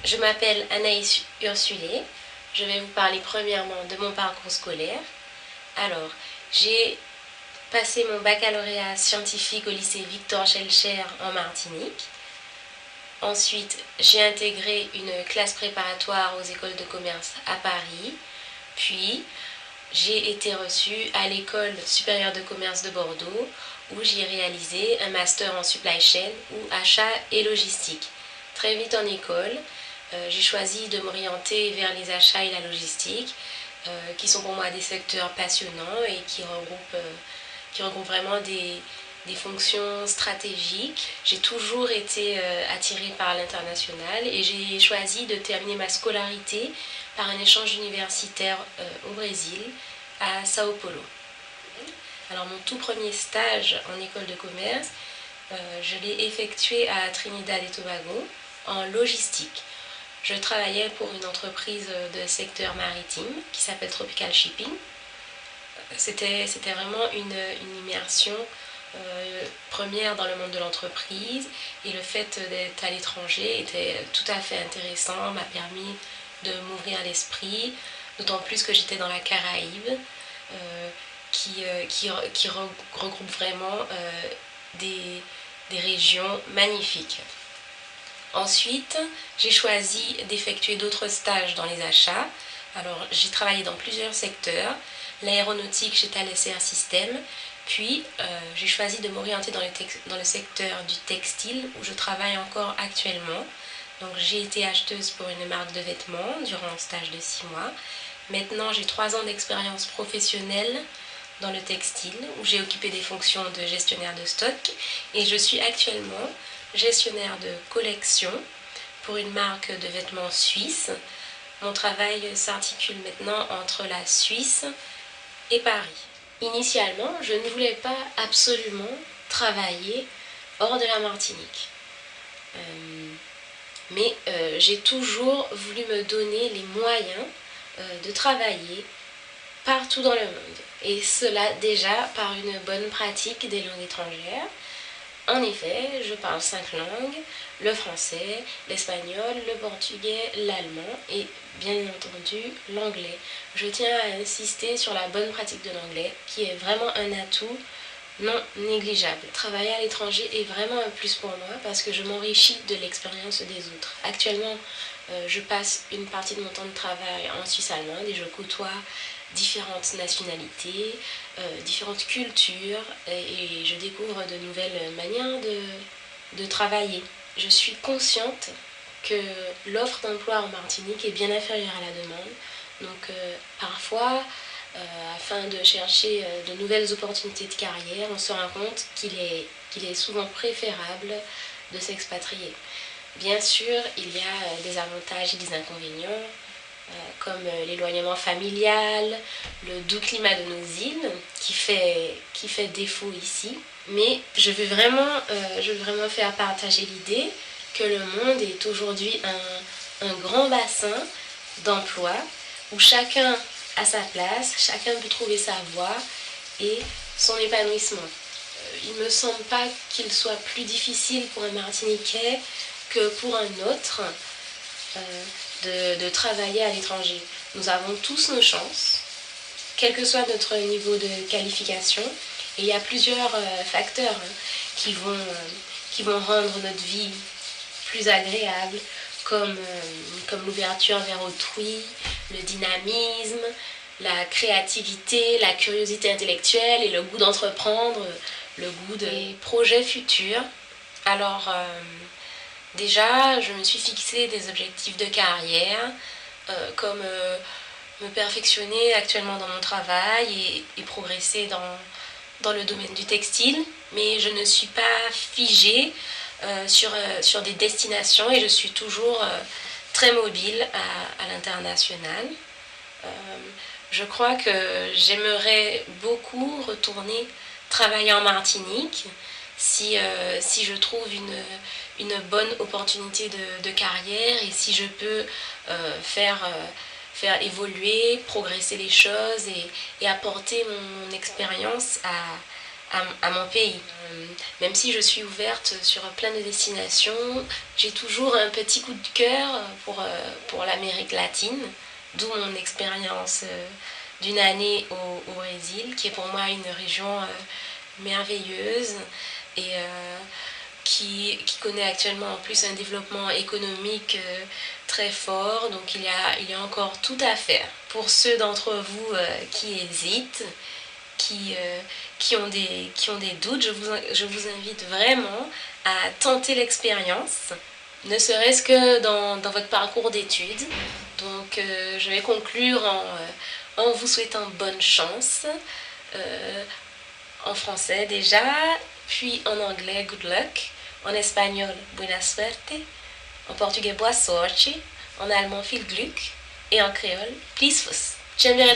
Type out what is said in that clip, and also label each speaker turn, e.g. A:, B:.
A: Je m'appelle Anaïs Ursulé. Je vais vous parler premièrement de mon parcours scolaire. Alors, j'ai passé mon baccalauréat scientifique au lycée Victor Schellcher en Martinique. Ensuite, j'ai intégré une classe préparatoire aux écoles de commerce à Paris. Puis, j'ai été reçue à l'école supérieure de commerce de Bordeaux où j'ai réalisé un master en supply chain ou achat et logistique. Très vite en école, j'ai choisi de m'orienter vers les achats et la logistique, qui sont pour moi des secteurs passionnants et qui regroupent vraiment des fonctions stratégiques. J'ai toujours été attirée par l'international et j'ai choisi de terminer ma scolarité par un échange universitaire au Brésil, à Sao Paulo. Alors mon tout premier stage en école de commerce, je l'ai effectué à Trinidad et Tobago en logistique. Je travaillais pour une entreprise de secteur maritime qui s'appelle Tropical Shipping. C'était vraiment une immersion première dans le monde de l'entreprise, et le fait d'être à l'étranger était tout à fait intéressant, m'a permis de m'ouvrir l'esprit, d'autant plus que j'étais dans la Caraïbe, qui regroupe vraiment des régions magnifiques. Ensuite, j'ai choisi d'effectuer d'autres stages dans les achats. Alors, j'ai travaillé dans plusieurs secteurs. L'aéronautique, j'étais à l'SR System. Puis, j'ai choisi de m'orienter dans le secteur du textile, où je travaille encore actuellement. Donc, j'ai été acheteuse pour une marque de vêtements durant un stage de 6 mois. Maintenant, j'ai 3 ans d'expérience professionnelle dans le textile, où j'ai occupé des fonctions de gestionnaire de stock. Et je suis actuellement gestionnaire de collection pour une marque de vêtements suisse. Mon travail s'articule maintenant entre la Suisse et Paris. Initialement, je ne voulais pas absolument travailler hors de la Martinique. Mais j'ai toujours voulu me donner les moyens de travailler partout dans le monde. Et cela déjà par une bonne pratique des langues étrangères. En effet, je parle 5 langues, le français, l'espagnol, le portugais, l'allemand et bien entendu l'anglais. Je tiens à insister sur la bonne pratique de l'anglais, qui est vraiment un atout non négligeable. Travailler à l'étranger est vraiment un plus pour moi parce que je m'enrichis de l'expérience des autres. Actuellement, je passe une partie de mon temps de travail en Suisse allemande et je côtoie différentes nationalités, différentes cultures, et je découvre de nouvelles manières de travailler. Je suis consciente que l'offre d'emploi en Martinique est bien inférieure à la demande, donc parfois, afin de chercher de nouvelles opportunités de carrière, on se rend compte qu'il est souvent préférable de s'expatrier. Bien sûr, il y a des avantages et des inconvénients, comme l'éloignement familial, le doux climat de nos îles qui fait défaut ici. Mais je veux vraiment faire partager l'idée que le monde est aujourd'hui un grand bassin d'emploi où chacun a sa place, chacun peut trouver sa voie et son épanouissement. Il ne me semble pas qu'il soit plus difficile pour un Martiniquais que pour un autre de travailler à l'étranger. Nous avons tous nos chances, quel que soit notre niveau de qualification, et il y a plusieurs facteurs qui vont rendre notre vie plus agréable, comme l'ouverture vers autrui, le dynamisme, la créativité, la curiosité intellectuelle et le goût d'entreprendre, le goût des projets futurs. Alors, déjà, je me suis fixé des objectifs de carrière, comme me perfectionner actuellement dans mon travail et progresser dans le domaine du textile. Mais je ne suis pas figée sur des destinations et je suis toujours très mobile à l'international. Je crois que j'aimerais beaucoup retourner travailler en Martinique si je trouve une bonne opportunité de carrière et si je peux faire évoluer, progresser les choses et apporter mon expérience à mon pays. Même si je suis ouverte sur plein de destinations, j'ai toujours un petit coup de cœur pour l'Amérique latine, d'où mon expérience d'une année au Brésil, qui est pour moi une région merveilleuse et qui connaît actuellement en plus un développement économique très fort. Donc il y a encore tout à faire. Pour ceux d'entre vous qui hésitent, qui ont des doutes, je vous invite vraiment à tenter l'expérience, ne serait-ce que dans votre parcours d'études. Donc je vais conclure en vous souhaitant bonne chance, en français déjà, puis en anglais good luck, en espagnol buena suerte, en portugais boa sorte, en allemand viel Glück et en créole please fuss. J'aime bien